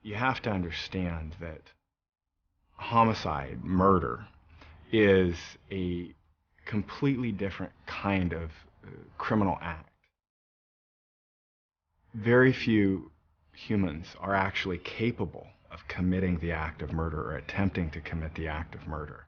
You have to understand that homicide, murder, is a completely different kind of criminal act. Very few humans are actually capable of committing the act of murder or attempting to commit the act of murder.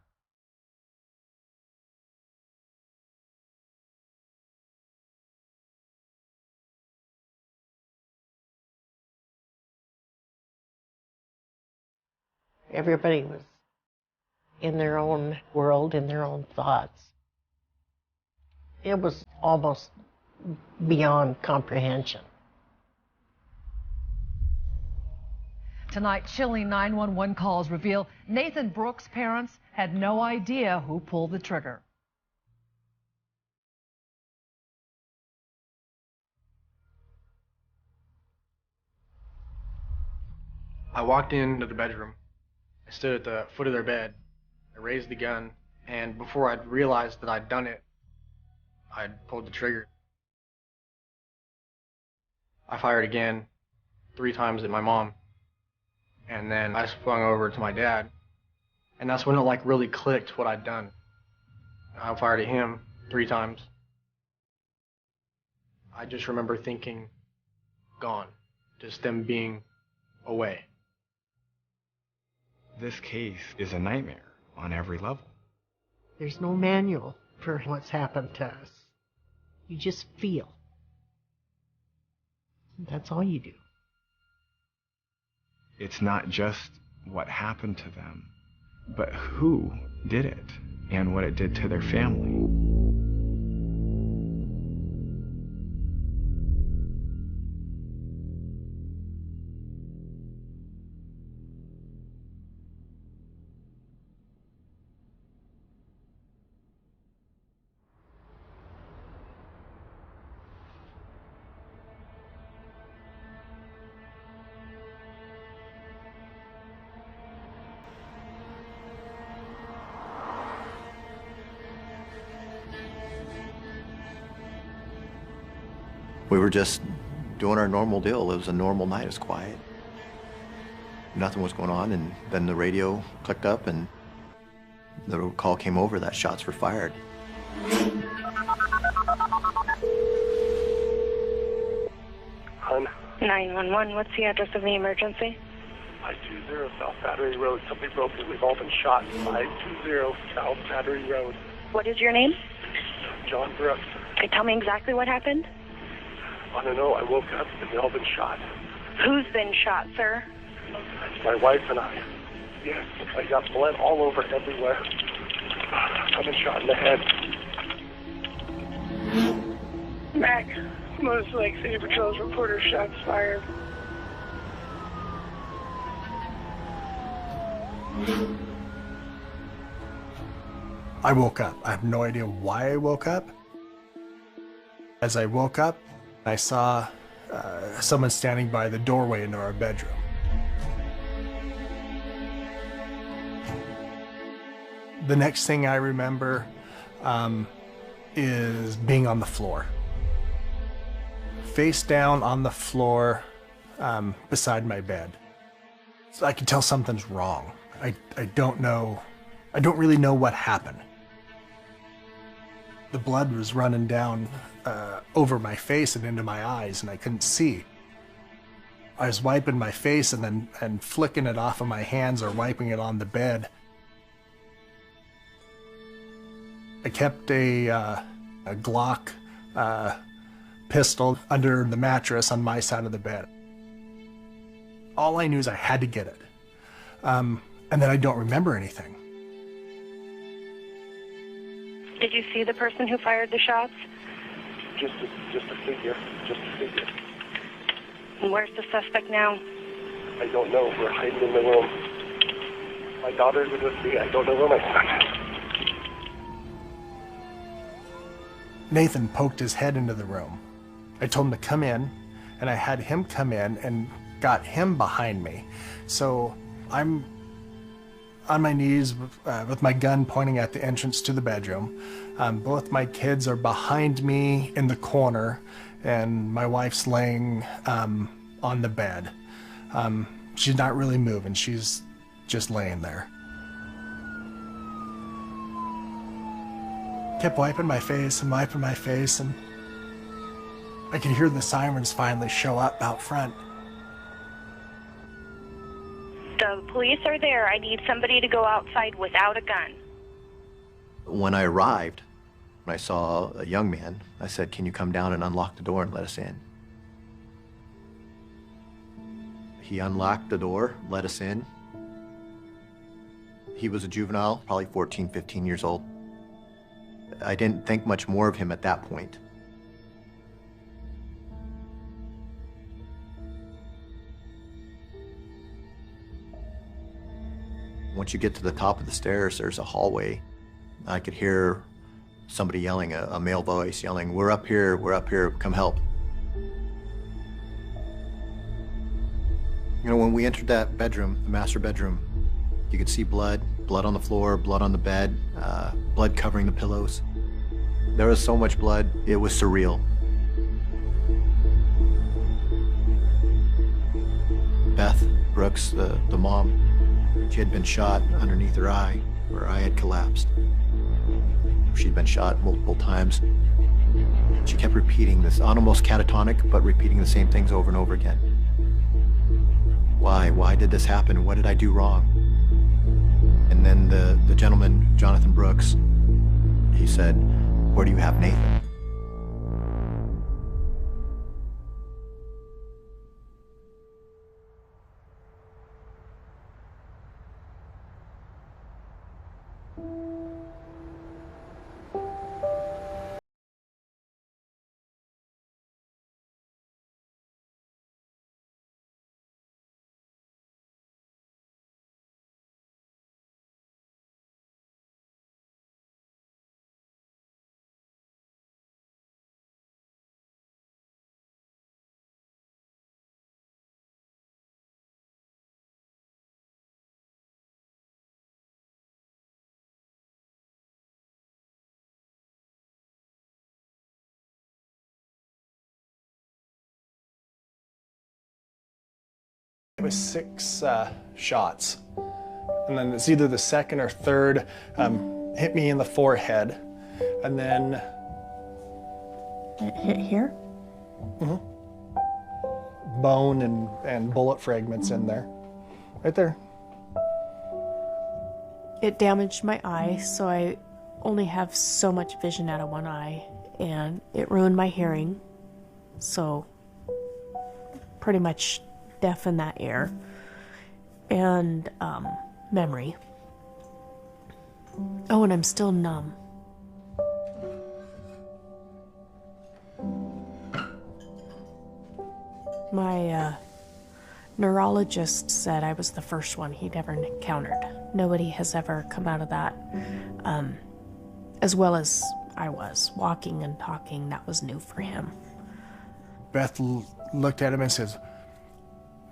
Everybody was in their own world, in their own thoughts. It was almost beyond comprehension. Tonight, chilling 911 calls reveal Nathon Brooks' parents had no idea who pulled the trigger. I walked into the bedroom. I stood at the foot of their bed. I raised the gun, and before I'd realized that I'd done it, I'd pulled the trigger. I fired again, 3 times at my mom, and then I swung over to my dad, and that's when it really clicked what I'd done. I fired at him 3 times. I just remember thinking, gone, just them being away. This case is a nightmare on every level. There's no manual for what's happened to us. You just feel. That's all you do. It's not just what happened to them, but who did it and what it did to their family. We were just doing our normal deal. It was a normal night. It was quiet. Nothing was going on, and then the radio clicked up, and the call came over that shots were fired. Hun? 911, what's the address of the emergency? 520 South Battery Road. Somebody broke in. We've all been shot. 520 South Battery Road. What is your name? John Brooks. Okay, tell me exactly what happened. I don't know. I woke up and we've all been shot. Who's been shot, sir? My wife and I. Yes, I got blood all over everywhere. I've been shot in the head. Mac, Most Lake City Patrol's reporter, shots fired. I woke up. I have no idea why I woke up. As I woke up, I saw someone standing by the doorway into our bedroom. The next thing I remember is being on the floor. Face down on the floor beside my bed. So I can tell something's wrong. I don't know. I don't really know what happened. The blood was running down over my face and into my eyes, and I couldn't see. I was wiping my face and flicking it off of my hands or wiping it on the bed. I kept a Glock pistol under the mattress on my side of the bed. All I knew is I had to get it. And then I don't remember anything. Did you see the person who fired the shots? Just a figure. Just a figure. And where's the suspect now? I don't know. We're hiding in the room. My daughter's with me. I don't know where my son is. Nathon poked his head into the room. I told him to come in, and I had him come in and got him behind me. So I'm on my knees with my gun pointing at the entrance to the bedroom. Both my kids are behind me in the corner, and my wife's laying on the bed. She's not really moving. She's just laying there. Kept wiping my face, and I could hear the sirens finally show up out front. The police are there. I need somebody to go outside without a gun. When I arrived, when I saw a young man, I said, "Can you come down and unlock the door and let us in?" He unlocked the door, let us in. He was a juvenile, probably 14, 15 years old. I didn't think much more of him at that point. Once you get to the top of the stairs, there's a hallway. I could hear somebody yelling, a male voice yelling, we're up here, come help." You know, when we entered that bedroom, the master bedroom, you could see blood on the floor, blood on the bed, blood covering the pillows. There was so much blood, it was surreal. Beth Brooks, the mom, she had been shot underneath her eye, where her eye had collapsed. She'd been shot multiple times. She kept repeating this, almost catatonic, but repeating the same things over and over again. Why did this happen? What did I do wrong? And then the gentleman, Nathon Brooks, he said, "Where do you have Nathan?" It was 6 shots, and then it's either the second or third hit me in the forehead, and then it hit here. Bone and bullet fragments in there, right there. It damaged my eye, so I only have so much vision out of one eye, and it ruined my hearing, so pretty much deaf in that ear, and memory. Oh, and I'm still numb. My neurologist said I was the first one he'd ever encountered. Nobody has ever come out of that as well as I was. Walking and talking, that was new for him. Beth looked at him and says,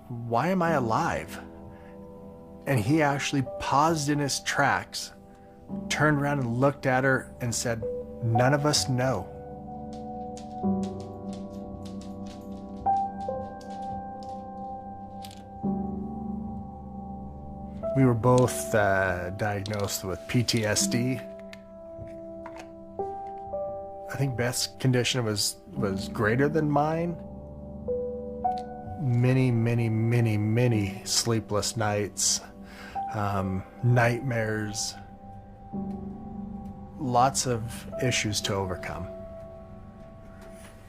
"Why am I alive?" And he actually paused in his tracks, turned around and looked at her and said, "None of us know." We were both diagnosed with PTSD. I think Beth's condition was greater than mine. Many sleepless nights, nightmares, lots of issues to overcome.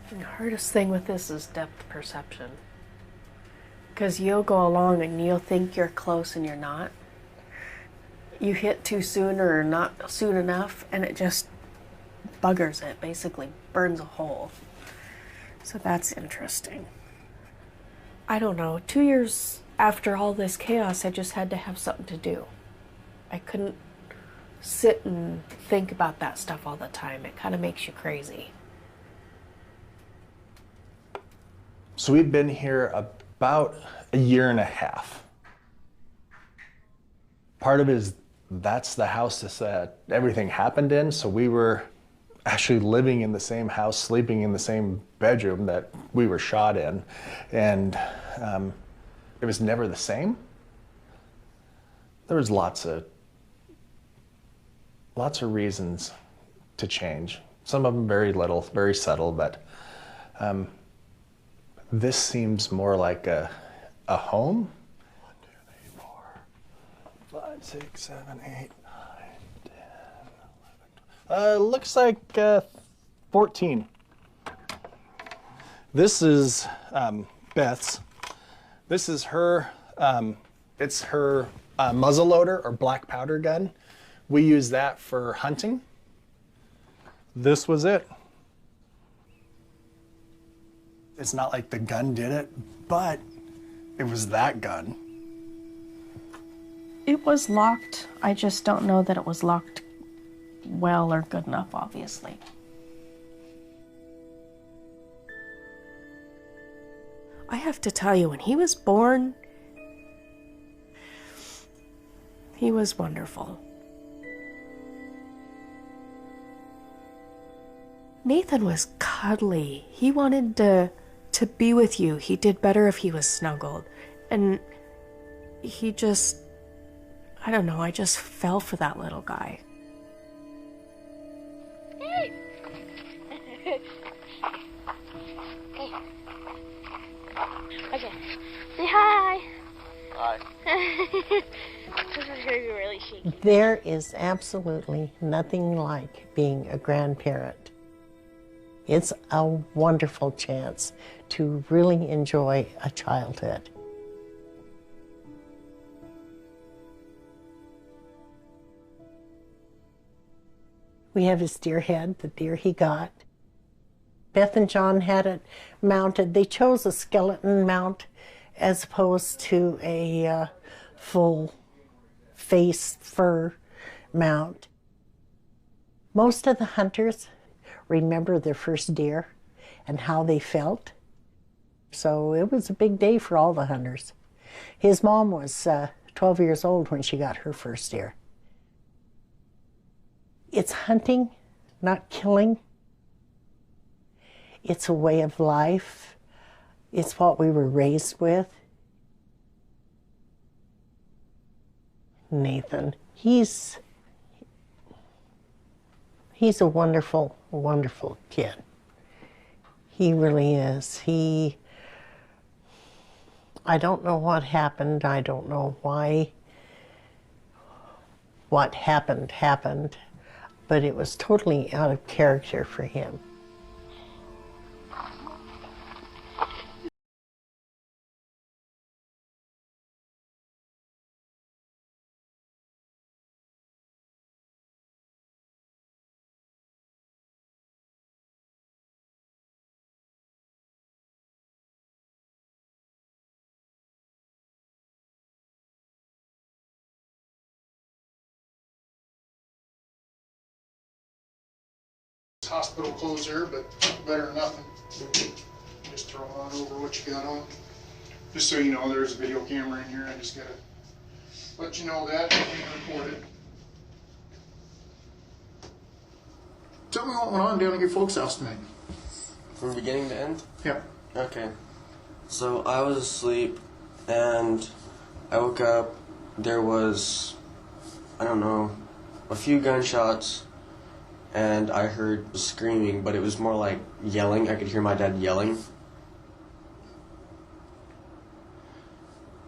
The hardest thing with this is depth perception. Because you'll go along and you'll think you're close and you're not. You hit too soon or not soon enough, and it just buggers it, basically burns a hole. So that's interesting. I don't know, 2 years after all this chaos, I just had to have something to do. I couldn't sit and think about that stuff all the time. It kind of makes you crazy. So we've been here about a year and a half. Part of it is that's the house that everything happened in, so we were actually living in the same house, sleeping in the same bedroom that we were shot in. And it was never the same. There was lots of reasons to change. Some of them very little, very subtle, but this seems more like a home. 1, 2, 3, 4, 5, 6, 7, 8, 9, 10, 11, 12. Looks like 14. This is Beth's. This is her, it's her muzzle loader or black powder gun. We use that for hunting. This was it. It's not like the gun did it, but it was that gun. It was locked. I just don't know that it was locked well or good enough, obviously. I have to tell you, when he was born, he was wonderful. Nathan was cuddly. He wanted to be with you. He did better if he was snuggled. And he just, I don't know, I just fell for that little guy. Okay. Say hi. Hi. This is going to be really shaky. There is absolutely nothing like being a grandparent. It's a wonderful chance to really enjoy a childhood. We have his deer head, the deer he got. Beth and John had it mounted. They chose a skeleton mount as opposed to a full face fur mount. Most of the hunters remember their first deer and how they felt. So it was a big day for all the hunters. His mom was 12 years old when she got her first deer. It's hunting, not killing. It's a way of life. It's what we were raised with. Nathan, he's a wonderful, wonderful kid. He really is. I don't know what happened. I don't know why what happened, but it was totally out of character for him. Hospital closer, but better than nothing. Just throw on over what you got on. Just so you know, there's a video camera in here. I just gotta let you know that it's being recorded. Tell me what went on down at your folks' house tonight. From beginning to end? Yep. Okay. So I was asleep and I woke up. There was, I don't know, a few gunshots. And I heard screaming, but it was more like yelling. I could hear my dad yelling.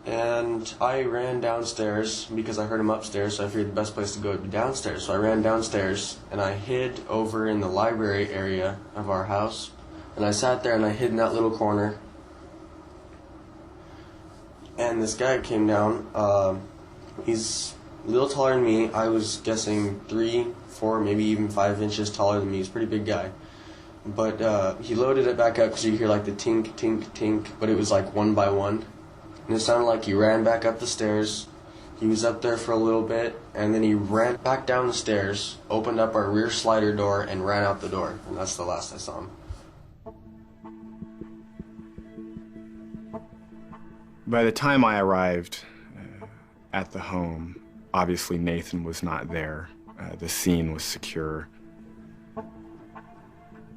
And I ran downstairs because I heard him upstairs, so I figured the best place to go would be downstairs. So I ran downstairs and I hid over in the library area of our house. And I sat there and I hid in that little corner. And this guy came down. He's a little taller than me. I was guessing 3, 4, maybe even 5 inches taller than me. He's a pretty big guy. But he loaded it back up because you could hear like the tink, tink, tink, but it was like one by one. And it sounded like he ran back up the stairs. He was up there for a little bit, and then he ran back down the stairs, opened up our rear slider door, and ran out the door. And that's the last I saw him. By the time I arrived at the home, obviously Nathan was not there. The scene was secure.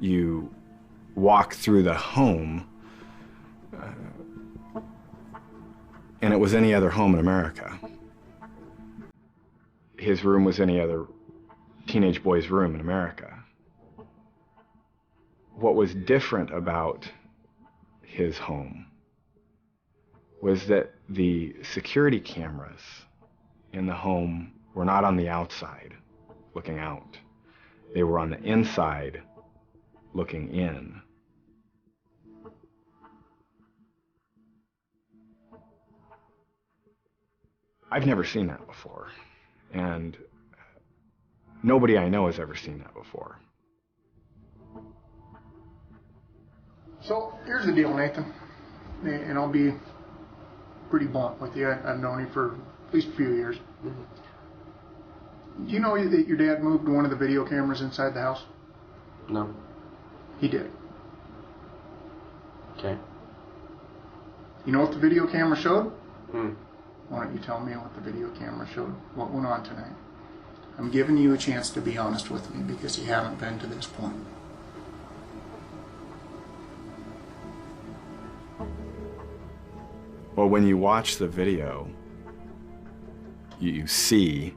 You walk through the home, and it was any other home in America. His room was any other teenage boy's room in America. What was different about his home was that the security cameras in the home were not on the outside looking out. They were on the inside looking in. I've never seen that before, and nobody I know has ever seen that before. So here's the deal, Nathan, and I'll be pretty blunt with you. I've known you for at least a few years. Do you know that your dad moved one of the video cameras inside the house? No. He did. Okay. You know what the video camera showed? Hmm. Why don't you tell me what the video camera showed? What went on tonight? I'm giving you a chance to be honest with me because you haven't been to this point. Well, when you watch the video, you see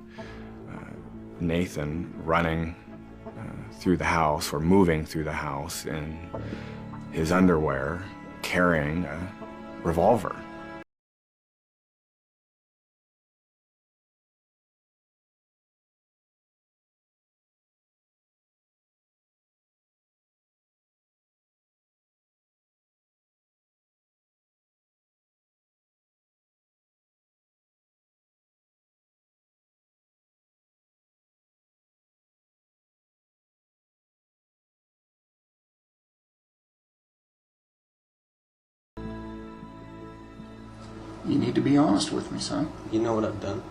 Nathan running through the house or moving through the house in his underwear, carrying a revolver. You need to be honest with me, son. You know what I've done.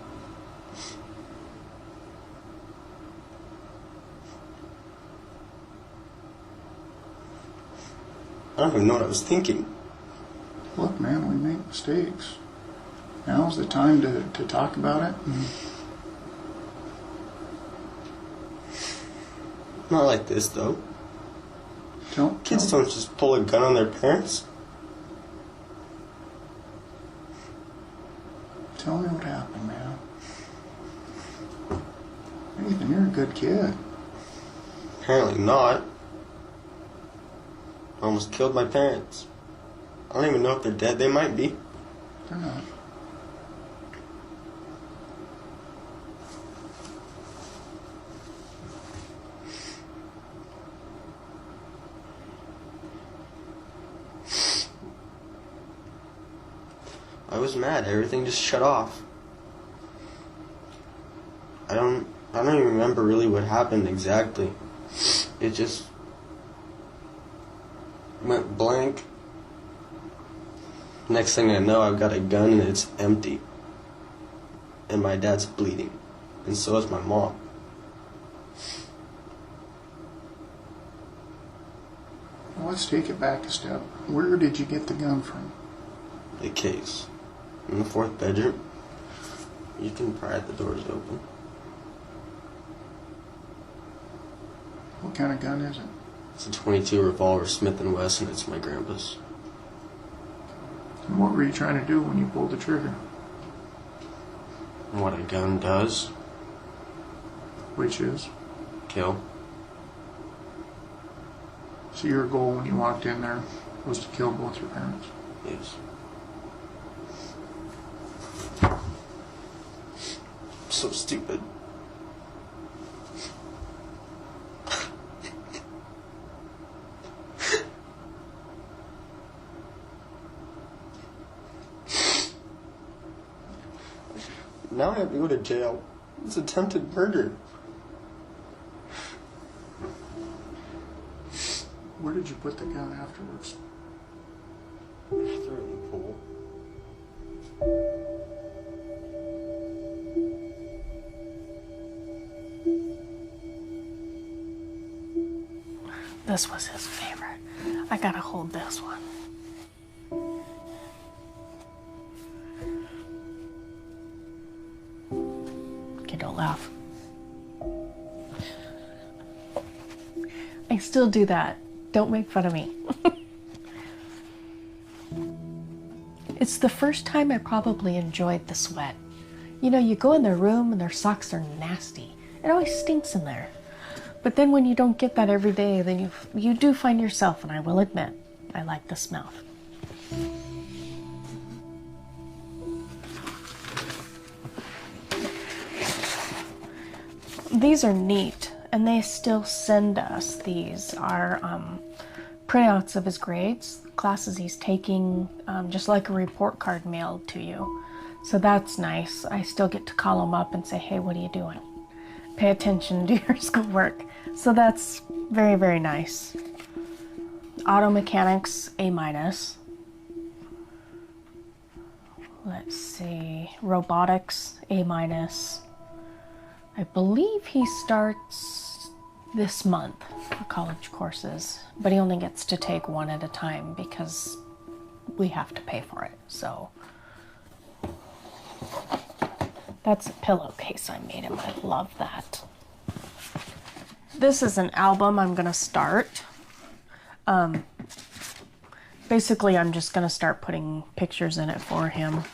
I don't even know what I was thinking. Look, man, we make mistakes. Now's the time to talk about it. Not like this, though. Kids don't just pull a gun on their parents. Tell me what happened, man. Nathan, you're a good kid. Apparently not. I almost killed my parents. I don't even know if they're dead. They might be. They're not. I was mad. Everything just shut off. I don't even remember really what happened exactly. It just went blank. Next thing I know, I've got a gun and it's empty. And my dad's bleeding. And so is my mom. Well, let's take it back a step. Where did you get the gun from? The case. In the 4th bedroom. You can pry it, the door's open. What kind of gun is it? It's a .22 revolver, Smith & Wesson. It's my grandpa's. And what were you trying to do when you pulled the trigger? What a gun does. Which is? Kill. So your goal when you walked in there was to kill both your parents? Yes. So stupid. Now I have to go to jail. It's attempted murder. Where did you put the gun afterwards? I threw it in the pool. This was his favorite. I gotta hold this one. Okay, don't laugh. I still do that. Don't make fun of me. It's the first time I probably enjoyed the sweat. You know, you go in their room and their socks are nasty. It always stinks in there. But then when you don't get that every day, then you do find yourself, and I will admit, I like the smell. These are neat, and they still send us these. Are printouts of his grades, classes he's taking, just like a report card mailed to you. So that's nice. I still get to call him up and say, hey, what are you doing? Pay attention to your schoolwork. So that's very, very nice. Auto mechanics, A-. Let's see, robotics, A-. I believe he starts this month for college courses, but he only gets to take one at a time because we have to pay for it. So that's a pillowcase I made him. I love that. This is an album I'm gonna start. Basically, I'm just gonna start putting pictures in it for him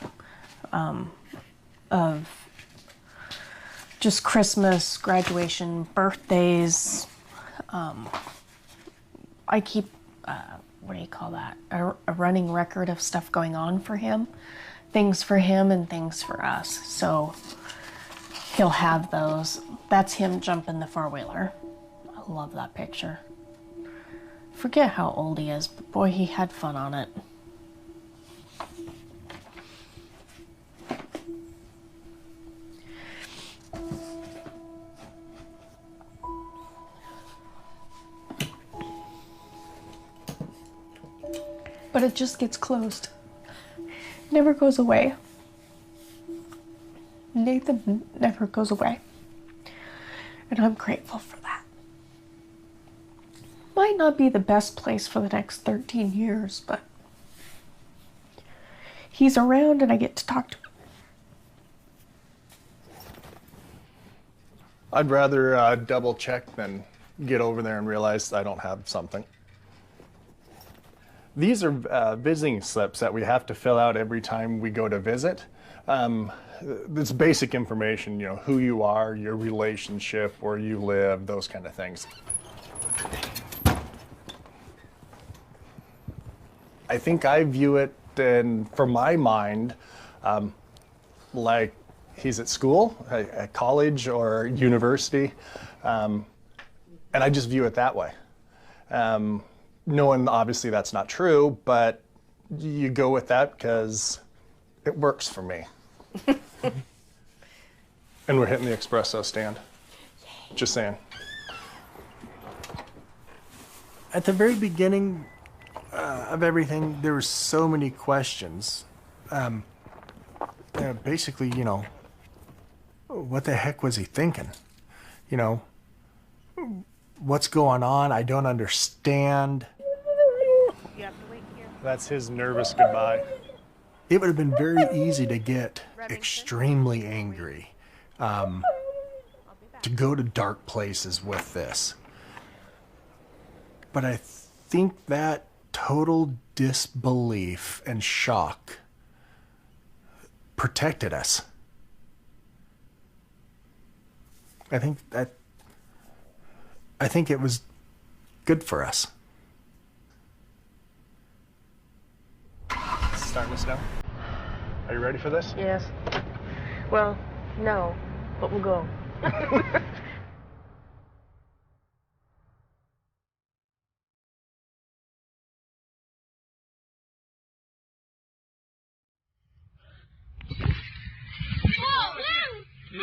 of just Christmas, graduation, birthdays. I keep, what do you call that? A running record of stuff going on for him. Things for him and things for us. So he'll have those. That's him jumping the four-wheeler. I love that picture. Forget how old he is, but boy, he had fun on it. But it just gets closed. Never goes away. Nathan never goes away. And I'm grateful for that. Might not be the best place for the next 13 years, but he's around and I get to talk to him. I'd rather double check than get over there and realize I don't have something. These are visiting slips that we have to fill out every time we go to visit. It's basic information, you know, who you are, your relationship, where you live, those kind of things. I think I view it, from my mind, like he's at school, at college or university, and I just view it that way. Knowing obviously that's not true, but you go with that because it works for me. And we're hitting the espresso stand. Just saying. At the very beginning of everything, there were so many questions. Basically, you know, what the heck was he thinking? You know, what's going on? I don't understand. That's his nervous goodbye. It would have been very easy to get extremely angry, to go to dark places with this. But I think that total disbelief and shock protected us. I think it was good for us. Starting to snow. Are you ready for this? Yes. Well, no, but we'll go. You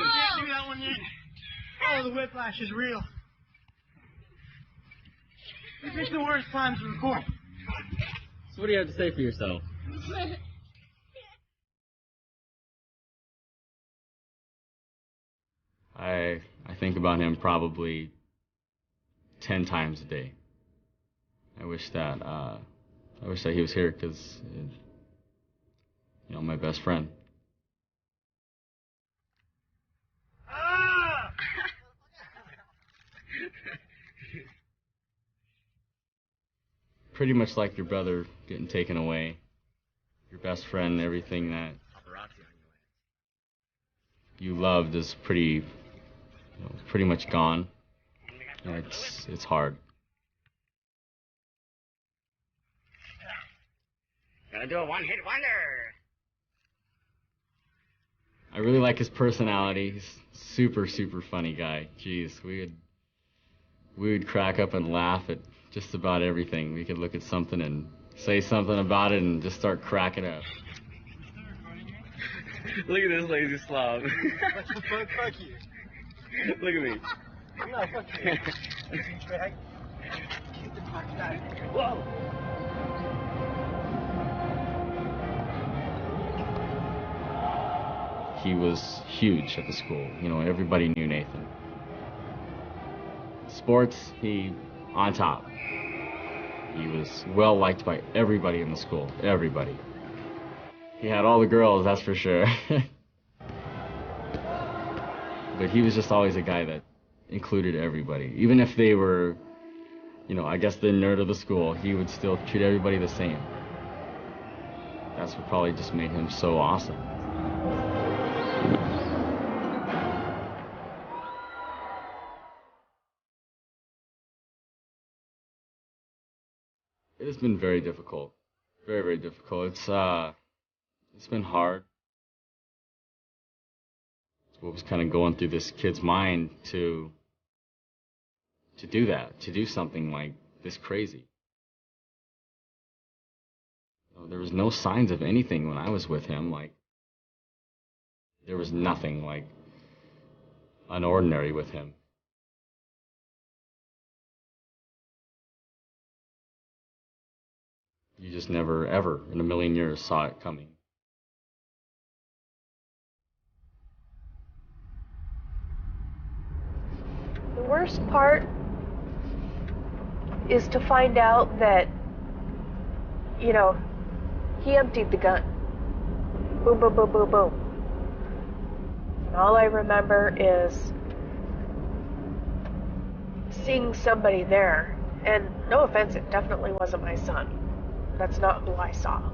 can't do that one yet. Oh, the whiplash is real. We picked the worst times to record. So what do you have to say for yourself? I think about him probably 10 times a day. I wish that he was here because, you know, my best friend. Pretty much like your brother getting taken away. your best friend, everything that you loved is pretty much gone. And it's hard. Gonna do a one-hit wonder. I really like his personality. He's super funny guy. Jeez, we would crack up and laugh at just about everything. We could look at something and say something about it and just start cracking up. Look at this lazy slob. Fuck you. Look at me. No, fuck you. Whoa. He was huge at the school. You know, everybody knew Nathan. Sports, he on top. He was well liked by everybody in the school. Everybody. He had all the girls, that's for sure. But he was just always a guy that included everybody. Even if they were, you know, I guess the nerd of the school, he would still treat everybody the same. That's what probably just made him so awesome. It has been very difficult. Very difficult. It's been hard. It's what was kind of going through this kid's mind to do that, to do something like this crazy. You know, there was no signs of anything when I was with him. Like, there was nothing like unordinary with him. You just never, ever in a million years saw it coming. The worst part is to find out that, you know, he emptied the gun. Boom, boom, boom, boom, boom. And all I remember is seeing somebody there. And no offense, it definitely wasn't my son. That's not who I saw.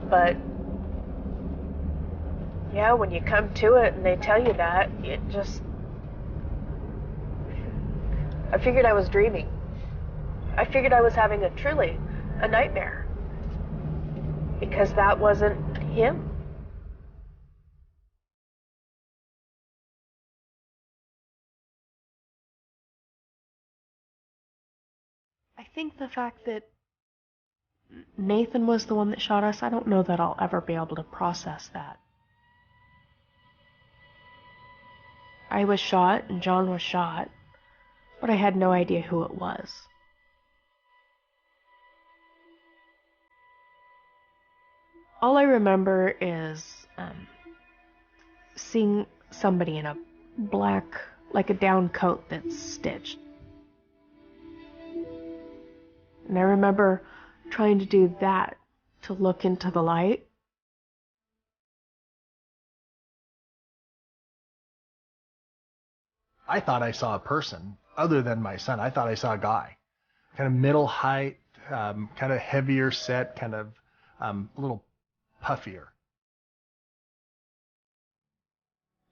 But, yeah, when you come to it and they tell you that, it just... I figured I was dreaming. I figured I was having truly a nightmare. Because that wasn't him. I think the fact that Nathan was the one that shot us, I don't know that I'll ever be able to process that. I was shot and John was shot, but I had no idea who it was. All I remember is seeing somebody in a black, like a down coat that's stitched. And I remember trying to do that to look into the light. I thought I saw a person other than my son. I thought I saw a guy, kind of middle height, kind of heavier set, kind of a little puffier.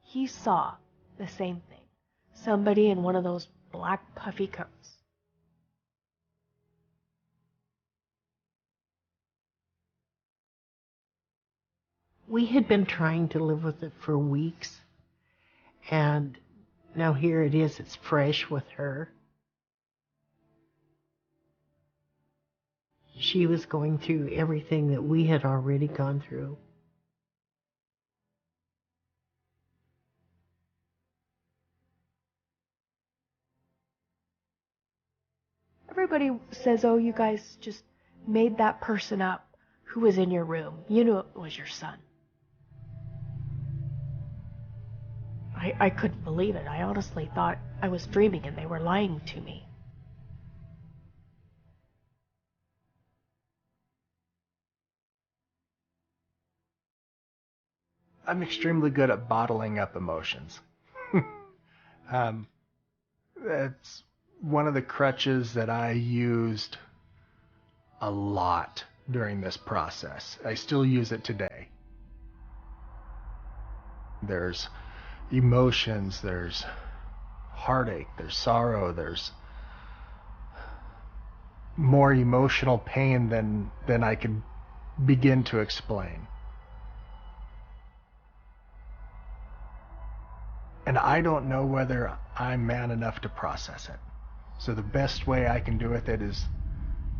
He saw the same thing. Somebody in one of those black puffy coats. We had been trying to live with it for weeks, and now here it is, it's fresh with her. She was going through everything that we had already gone through. Everybody says, oh, you guys just made that person up who was in your room. You knew it was your son. I couldn't believe it. I honestly thought I was dreaming and they were lying to me. I'm extremely good at bottling up emotions. That's one of the crutches that I used a lot during this process. I still use it today. There's emotions, there's heartache, there's sorrow, there's more emotional pain than I could begin to explain. And I don't know whether I'm man enough to process it. So the best way I can do with it is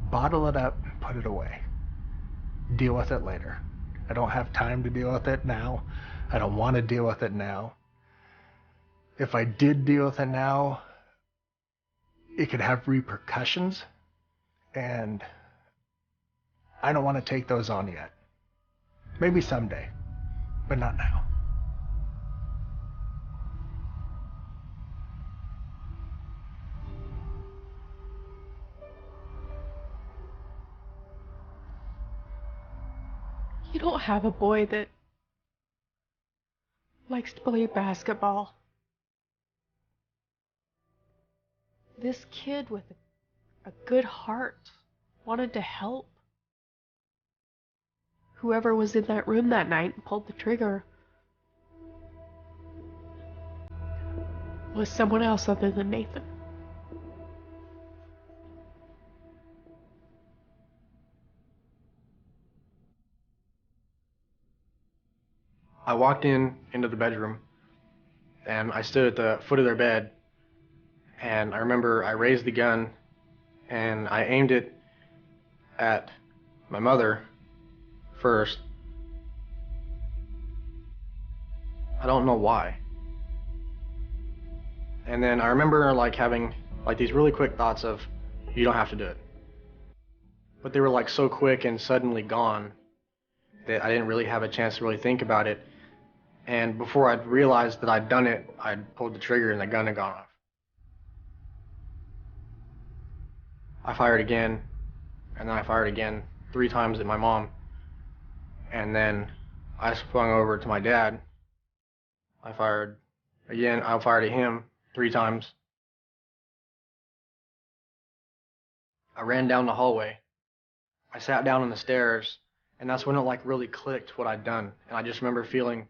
bottle it up, put it away. Deal with it later. I don't have time to deal with it now. I don't want to deal with it now. If I did deal with it now, it could have repercussions, and I don't want to take those on yet. Maybe someday, but not now. You don't have a boy that likes to play basketball. This kid with a good heart wanted to help. Whoever was in that room that night and pulled the trigger was someone else other than Nathan. I walked into the bedroom, and I stood at the foot of their bed, and I remember I raised the gun, and I aimed it at my mother first. I don't know why. And then I remember having these really quick thoughts of, you don't have to do it. But they were so quick and suddenly gone that I didn't really have a chance to really think about it. And before I'd realized that I'd done it, I'd pulled the trigger and the gun had gone off. I fired again, and then I fired again 3 times at my mom. And then I swung over to my dad. I fired again, I fired at him 3 times. I ran down the hallway. I sat down on the stairs, and that's when it really clicked what I'd done. And I just remember feeling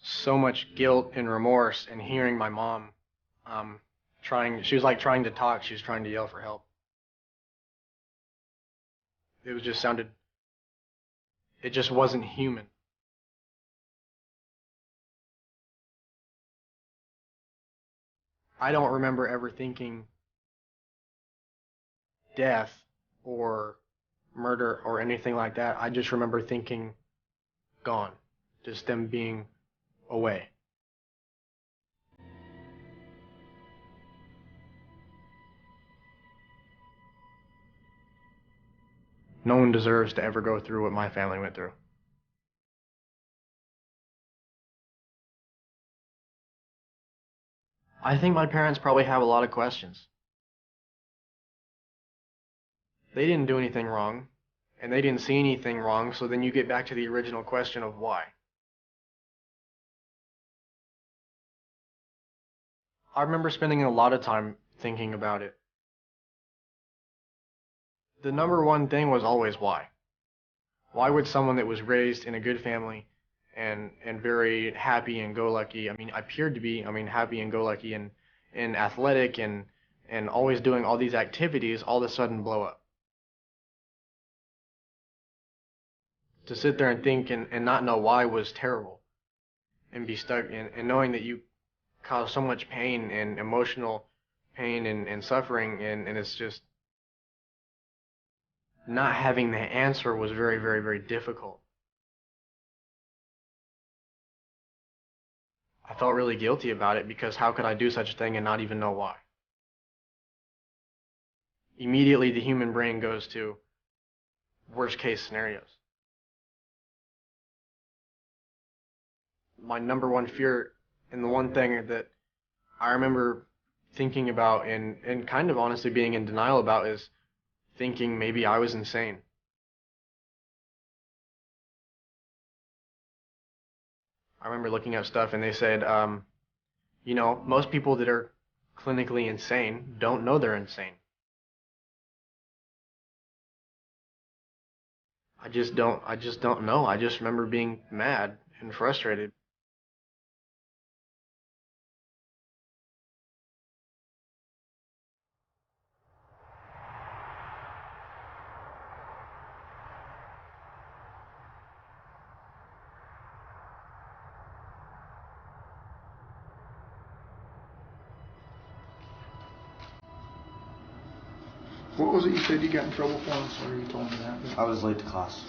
so much guilt and remorse, and hearing my mom she was trying to talk, she was trying to yell for help. It just wasn't human. I don't remember ever thinking death or murder or anything like that. I just remember thinking gone, just them being away. No one deserves to ever go through what my family went through. I think my parents probably have a lot of questions. They didn't do anything wrong, and they didn't see anything wrong, so then you get back to the original question of why. I remember spending a lot of time thinking about it. The number one thing was always why. Why would someone that was raised in a good family and very happy and go-lucky, I appeared to be, happy and go-lucky and athletic and always doing all these activities, all of a sudden blow up? To sit there and think and not know why was terrible. And be stuck and knowing that you cause so much pain and emotional pain and suffering, and it's just not having the answer was very, very, very difficult. I felt really guilty about it, because how could I do such a thing and not even know why? Immediately the human brain goes to worst case scenarios. My number one fear, and the one thing that I remember thinking about and kind of honestly being in denial about, is thinking maybe I was insane. I remember looking up stuff, and they said, most people that are clinically insane don't know they're insane. I just don't know. I just remember being mad and frustrated. What was it you said you got in trouble for? I'm sorry you told me that. I was late to class.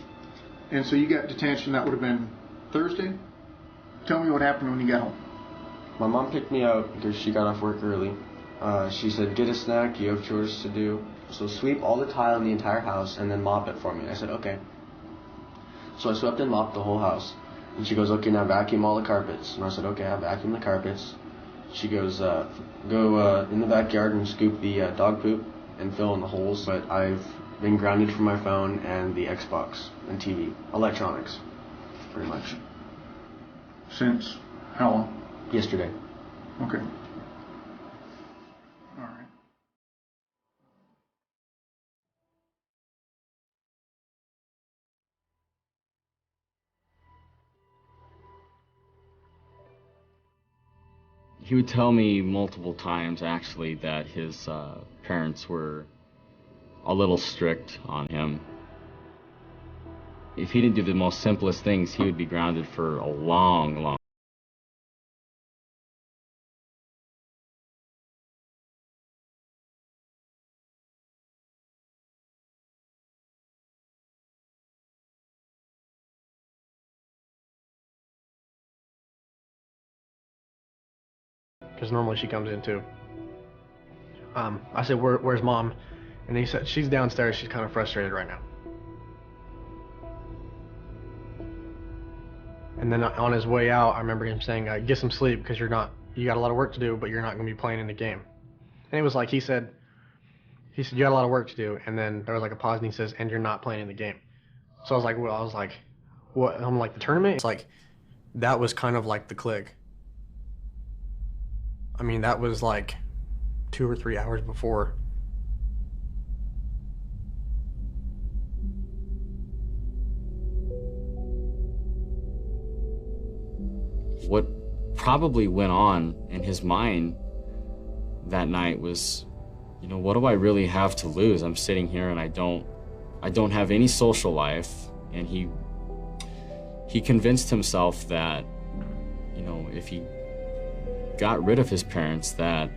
And so you got detention, that would have been Thursday? Tell me what happened when you got home. My mom picked me up because she got off work early. She said, get a snack, you have chores to do. So sweep all the tile in the entire house and then mop it for me. I said, okay. So I swept and mopped the whole house. And she goes, okay, now vacuum all the carpets. And I said, okay, I'll vacuum the carpets. She goes, go in the backyard and scoop the dog poop and fill in the holes. But I've been grounded from my phone and the Xbox and TV. Electronics, pretty much. Since how long? Yesterday. Okay. All right. He would tell me multiple times, actually, that his parents were a little strict on him. If he didn't do the most simplest things, he would be grounded for a long. Because normally she comes in too. I said, where's mom? And he said, she's downstairs, she's kind of frustrated right now. And then on his way out, I remember him saying, get some sleep because you got a lot of work to do, but you're not going to be playing in the game. And it was like, he said, you got a lot of work to do. And then there was like a pause and he says, and you're not playing in the game. So I was like, what? I'm like, the tournament? It's like, that was kind of like the click. I mean, that was like 2 or 3 hours before. What probably went on in his mind that night was, what do I really have to lose? I'm sitting here and I don't have any social life. And he convinced himself that, if he got rid of his parents, that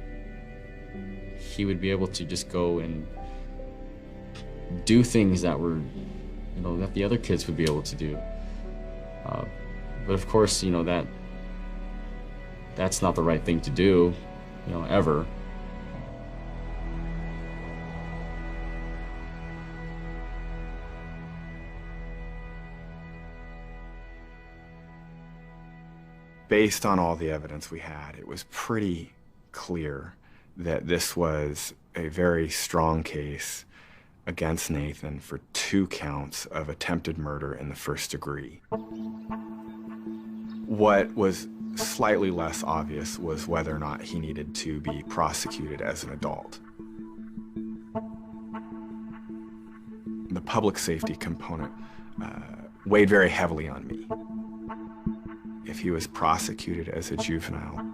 he would be able to just go and do things that were, that the other kids would be able to do. But of course, that's not the right thing to do, ever. Based on all the evidence we had, it was pretty clear that this was a very strong case against Nathan for 2 counts of attempted murder in the first degree. What was slightly less obvious was whether or not he needed to be prosecuted as an adult. The public safety component weighed very heavily on me. If he was prosecuted as a juvenile,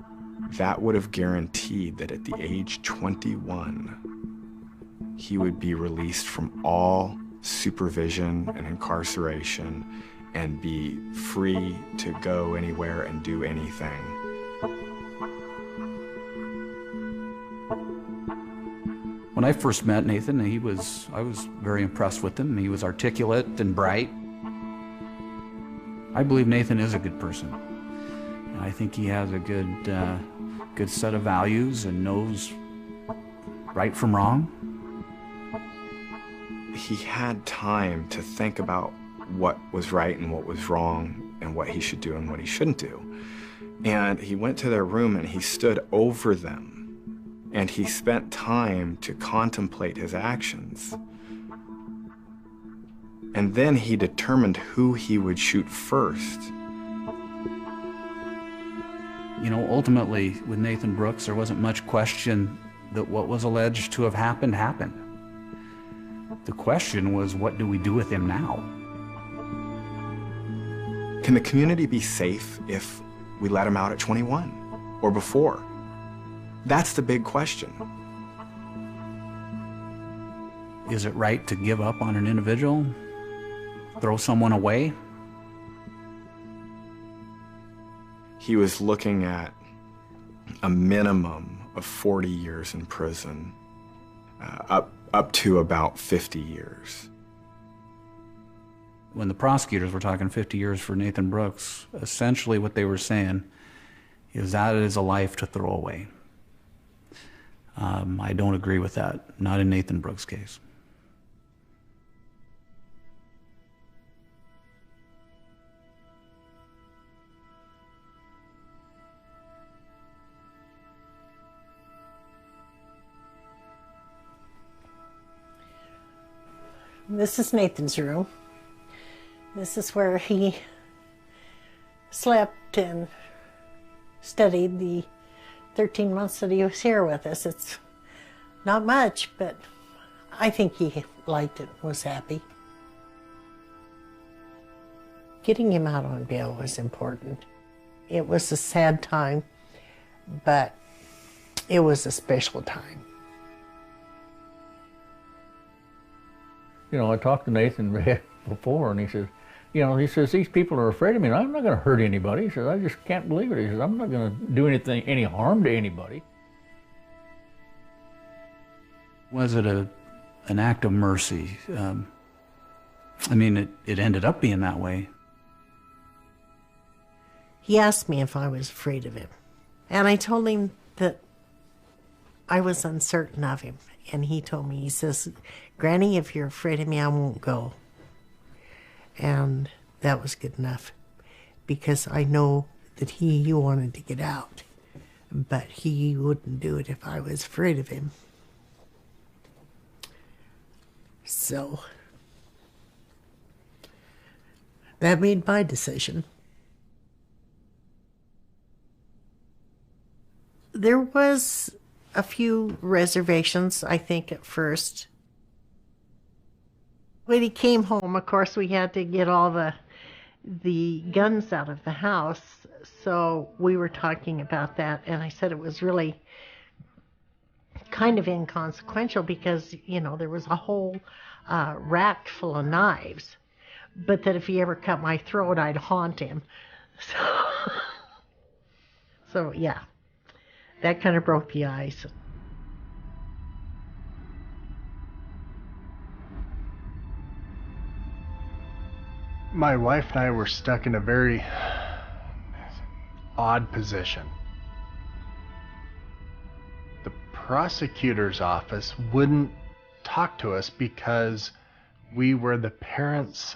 that would have guaranteed that at the age 21, he would be released from all supervision and incarceration and be free to go anywhere and do anything. When I first met Nathan, I was very impressed with him. He was articulate and bright. I believe Nathan is a good person. I think he has a good set of values and knows right from wrong. He had time to think about what was right and what was wrong and what he should do and what he shouldn't do. And he went to their room and he stood over them and he spent time to contemplate his actions. And then he determined who he would shoot first. Ultimately, with Nathan Brooks, there wasn't much question that what was alleged to have happened, happened. The question was, what do we do with him now? Can the community be safe if we let him out at 21 or before? That's the big question. Is it right to give up on an individual? Throw someone away? He was looking at a minimum of 40 years in prison, up to about 50 years. When the prosecutors were talking 50 years for Nathon Brooks, essentially what they were saying is that is a life to throw away. I don't agree with that, not in Nathon Brooks' case. This is Nathan's room. This is where he slept and studied the 13 months that he was here with us. It's not much, but I think he liked it, was happy. Getting him out on bail was important. It was a sad time, but it was a special time. You know, I talked to Nathan before, and he says, these people are afraid of me, and I'm not going to hurt anybody. He says, I just can't believe it. He says, I'm not going to do any harm to anybody. Was it an act of mercy? I mean, it ended up being that way. He asked me if I was afraid of him, and I told him that I was uncertain of him. And he told me, he says, Granny, if you're afraid of me, I won't go. And that was good enough, because I know that he wanted to get out, but he wouldn't do it if I was afraid of him. So that made my decision. There was a few reservations, I think, at first. When he came home, of course, we had to get all the guns out of the house, so we were talking about that, and I said it was really kind of inconsequential because, there was a whole rack full of knives, but that if he ever cut my throat, I'd haunt him. So yeah. That kind of broke the ice. My wife and I were stuck in a very odd position. The prosecutor's office wouldn't talk to us because we were the parents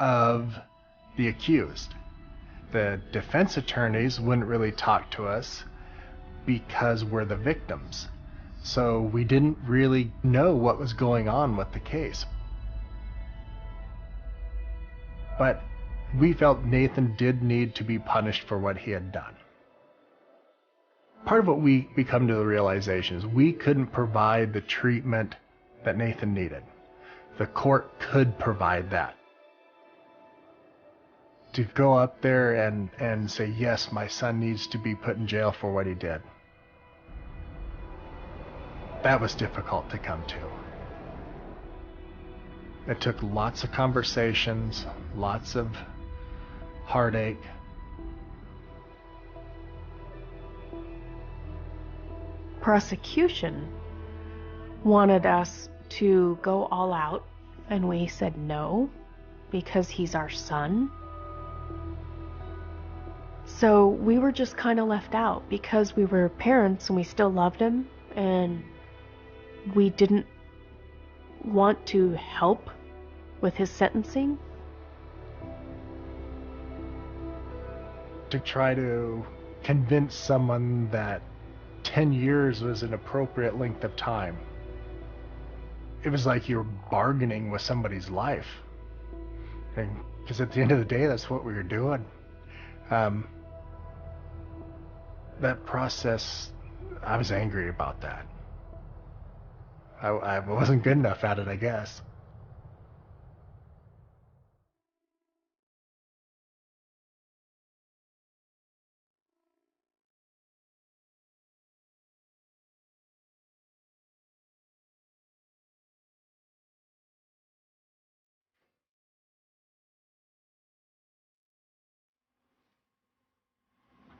of the accused. The defense attorneys wouldn't really talk to us because we're the victims. So we didn't really know what was going on with the case. But we felt Nathan did need to be punished for what he had done. Part of what we come to the realization is we couldn't provide the treatment that Nathan needed. The court could provide that. To go up there and say, yes, my son needs to be put in jail for what he did. That was difficult to come to. It took lots of conversations, lots of heartache. Prosecution wanted us to go all out, and we said no, because he's our son. So we were just kind of left out because we were parents and we still loved him, and we didn't want to help with his sentencing. To try to convince someone that 10 years was an appropriate length of time. It was like you were bargaining with somebody's life. Because at the end of the day, that's what we were doing. That process, I was angry about that. I wasn't good enough at it, I guess.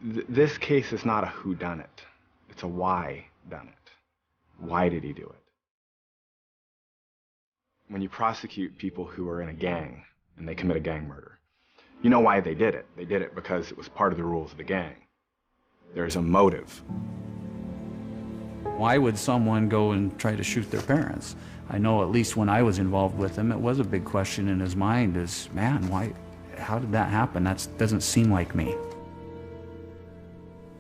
This case is not a whodunit. It's a why done it. Why did he do it? When you prosecute people who are in a gang and they commit a gang murder, you know why they did it. They did it because it was part of the rules of the gang. There's a motive. Why would someone go and try to shoot their parents? I know at least when I was involved with him, it was a big question in his mind is, man, why, how did that happen? That doesn't seem like me.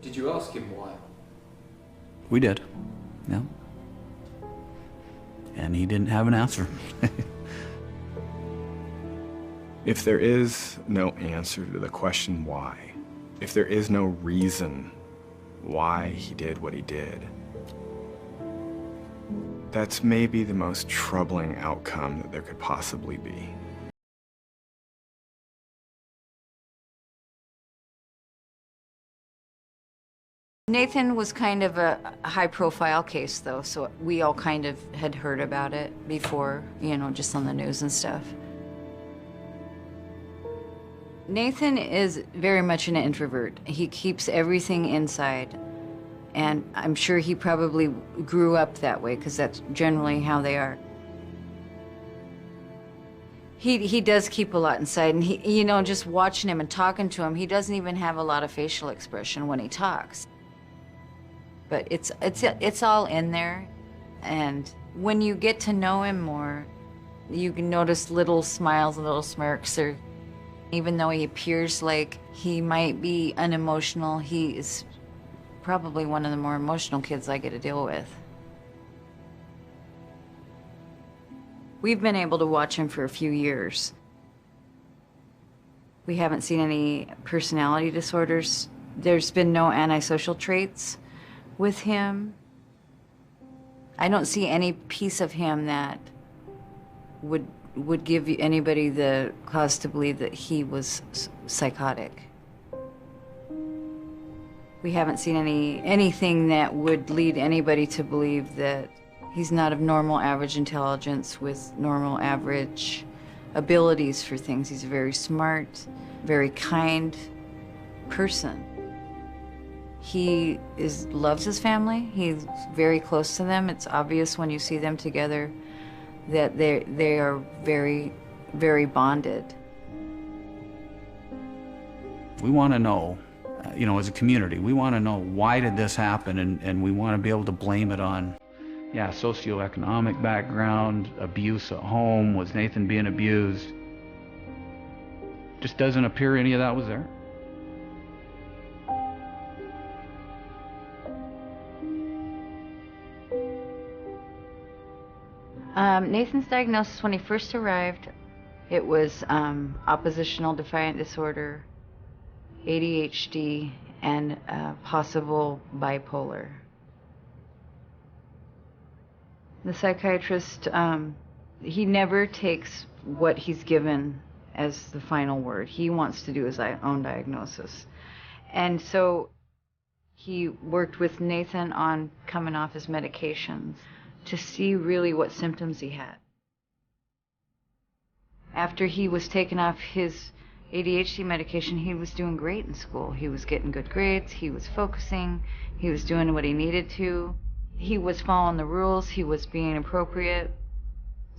Did you ask him why? We did, yeah. And he didn't have an answer. If there is no answer to the question why, if there is no reason why he did what he did, that's maybe the most troubling outcome that there could possibly be. Nathan was kind of a high-profile case, though, so we all kind of had heard about it before, you know, just on the news and stuff. Nathan is very much an introvert. He keeps everything inside, and I'm sure he probably grew up that way, because that's generally how they are. He does keep a lot inside, and he, you know, just watching him and talking to him, he doesn't even have a lot of facial expression when he talks. But it's all in there, and when you get to know him more, you can notice little smiles, little smirks, or even though he appears like he might be unemotional, he is probably one of the more emotional kids I get to deal with. We've been able to watch him for a few years. We haven't seen any personality disorders. There's been no antisocial traits with him. I don't see any piece of him that would give anybody the cause to believe that he was psychotic. We haven't seen anything that would lead anybody to believe that he's not of normal average intelligence with normal average abilities for things. He's a very smart, very kind person. He loves his family. He's very close to them. It's obvious when you see them together that they are very, very bonded. We want to know, you know, as a community, we want to know why did this happen, and we want to be able to blame it on, yeah, socioeconomic background, abuse at home, was Nathan being abused? Just doesn't appear any of that was there. Nathan's diagnosis when he first arrived, it was oppositional defiant disorder, ADHD, and possible bipolar. The psychiatrist, he never takes what he's given as the final word. He wants to do his own diagnosis. And so he worked with Nathan on coming off his medications to see really what symptoms he had. After he was taken off his ADHD medication, he was doing great in school. He was getting good grades, he was focusing, he was doing what he needed to. He was following the rules, he was being appropriate.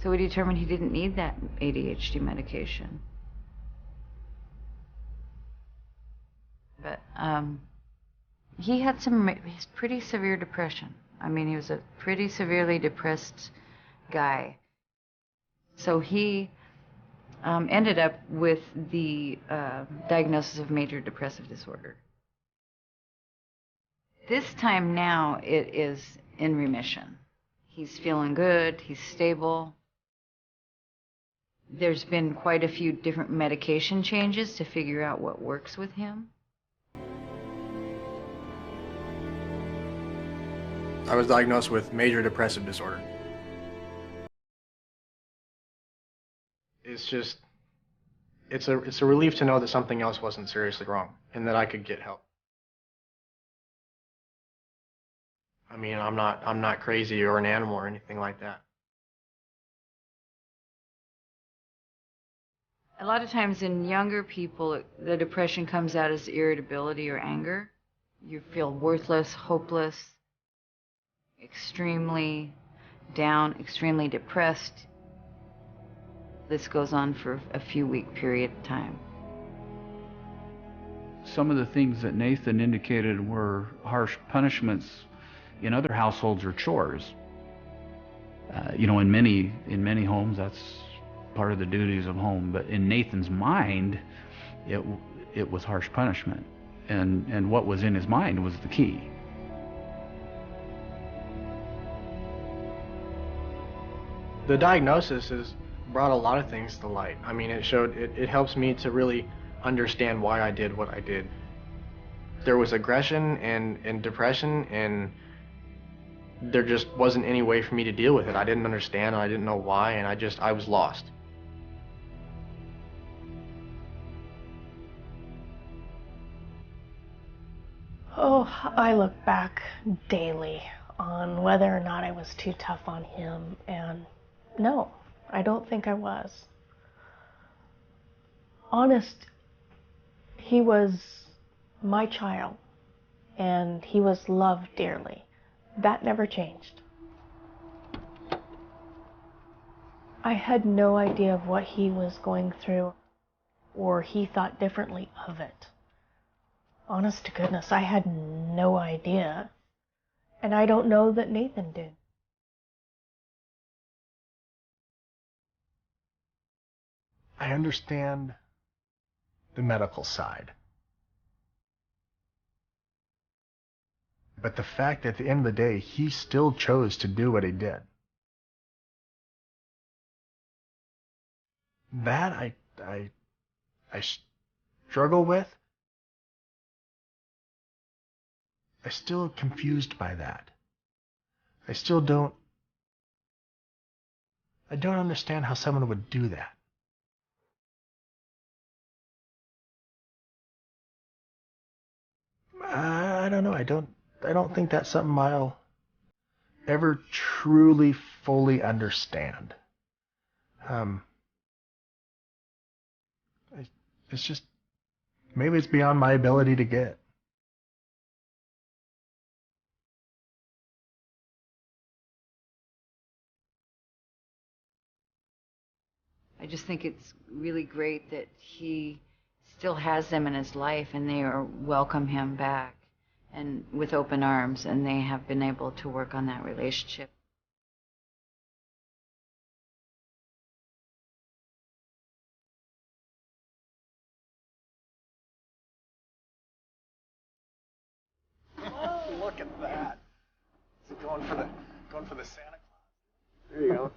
So we determined he didn't need that ADHD medication. But he had some pretty severe depression. I mean, he was a pretty severely depressed guy. So he ended up with the diagnosis of major depressive disorder. This time now, it is in remission. He's feeling good, he's stable. There's been quite a few different medication changes to figure out what works with him. I was diagnosed with major depressive disorder. It's just, it's a relief to know that something else wasn't seriously wrong and that I could get help. I mean, I'm not crazy or an animal or anything like that. A lot of times in younger people, the depression comes out as irritability or anger. You feel worthless, hopeless, extremely down, extremely depressed. This goes on for a few-week period of time. Some of the things that Nathan indicated were harsh punishments in other households or chores. You know, in many homes, that's part of the duties of home. But in Nathan's mind, it was harsh punishment, and what was in his mind was the key. The diagnosis has brought a lot of things to light. I mean, it helps me to really understand why I did what I did. There was aggression and depression, and there just wasn't any way for me to deal with it. I didn't understand, and I didn't know why, and I was lost. Oh, I look back daily on whether or not I was too tough on him, and no, I don't think I was. Honest, he was my child, and he was loved dearly. That never changed. I had no idea of what he was going through, or he thought differently of it. Honest to goodness, I had no idea, and I don't know that Nathan did. I understand the medical side. But the fact that at the end of the day, he still chose to do what he did. That I struggle with. I'm still confused by that. I don't understand how someone would do that. I don't know. I don't think that's something I'll ever truly, fully understand. It's just, maybe it's beyond my ability to get. I just think it's really great that he still has them in his life, and they welcome him back and with open arms, and they have been able to work on that relationship. Oh, look at that! Is it going for the Santa Claus? There you go.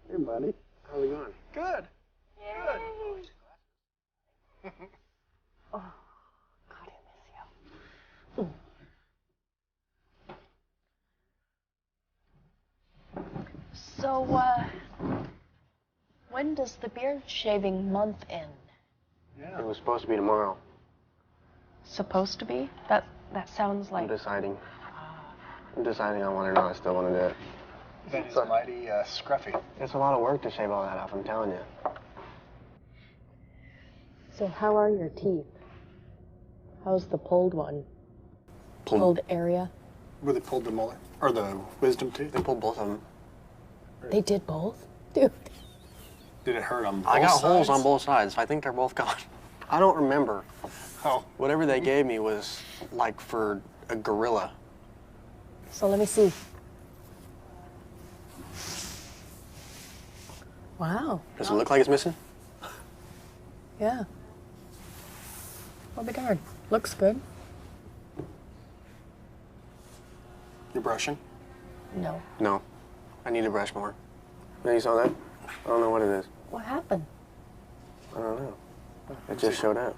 Hey, buddy. How's it going? Good. Good. Oh, God, I miss you. So, when does the beard shaving month end? Yeah. It was supposed to be tomorrow. Supposed to be? That sounds like... I'm deciding on whether or not I still want to do it. That is mighty scruffy. It's a lot of work to shave all that off, I'm telling you. So how are your teeth? How's the pulled one? Pulled area? Where they pulled the molar? Or the wisdom tooth? They pulled both of them. They did both? Dude. Did it hurt on both I got sides? holes on both sides, so I think they're both gone. I don't remember. Oh. Whatever they gave me was like for a gorilla. So let me see. Wow. Does it look like it's missing? Yeah. I'll be darned. Looks good. You're brushing? No. No. I need to brush more. Yeah, you saw that? I don't know what it is. What happened? I don't know. It just showed up.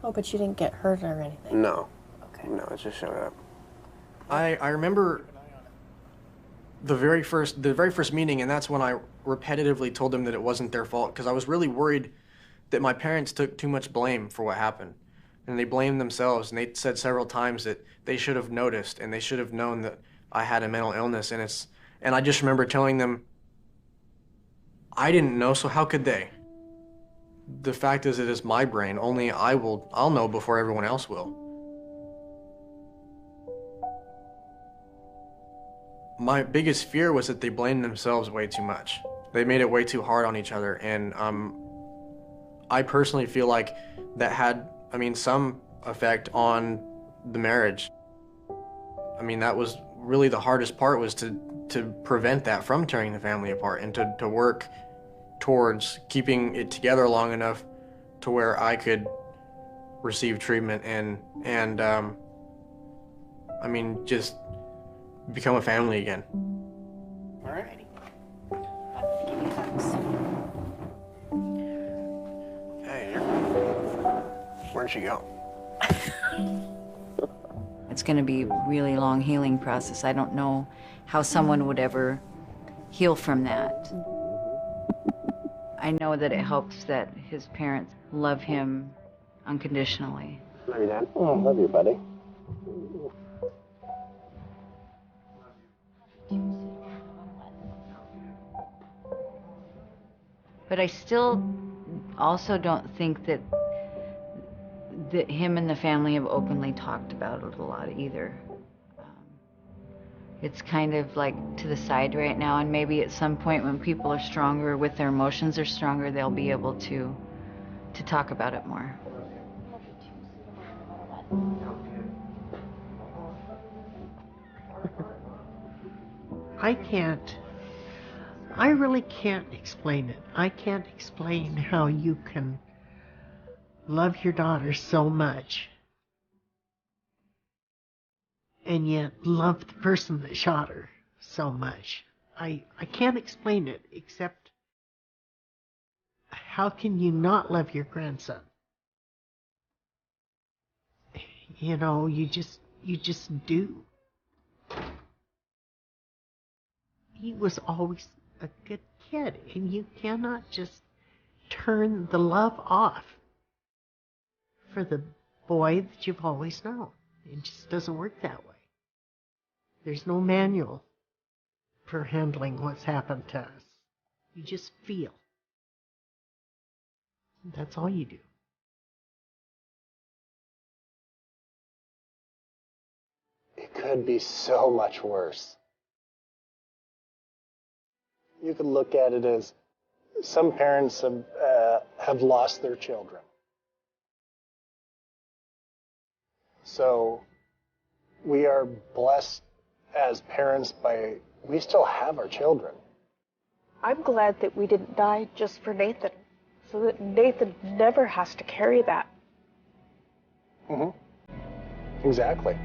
Oh, but you didn't get hurt or anything? No. Okay. No, it just showed up. I remember the very first meeting, and that's when I repetitively told them that it wasn't their fault, because I was really worried that my parents took too much blame for what happened. And they blamed themselves, and they said several times that they should have noticed, and they should have known that I had a mental illness, and I just remember telling them, I didn't know, so how could they? The fact is, it is my brain. Only I'll know before everyone else will. My biggest fear was that they blamed themselves way too much. They made it way too hard on each other, and I personally feel like that had, some effect on the marriage. That was really the hardest part, was to prevent that from tearing the family apart, and to work towards keeping it together long enough to where I could receive treatment and just become a family again. All right. Hey, where'd she go? It's going to be a really long healing process. I don't know how someone would ever heal from that. I know that it helps that his parents love him unconditionally. Love you, Dad. Oh, love you, buddy. But I still also don't think that him and the family have openly talked about it a lot either. It's kind of like to the side right now, and maybe at some point when people are stronger, with their emotions are stronger, they'll be able to talk about it more. I really can't explain it. I can't explain how you can love your daughter so much and yet love the person that shot her so much. I can't explain it, except how can you not love your grandson? You know, you just do. He was always a good kid, and you cannot just turn the love off for the boy that you've always known. It just doesn't work that way. There's no manual for handling what's happened to us. You just feel. That's all you do. It could be so much worse. You could look at it as some parents have lost their children. So we are blessed as parents by, we still have our children. I'm glad that we didn't die just for Nathan, so that Nathan never has to carry that. Exactly.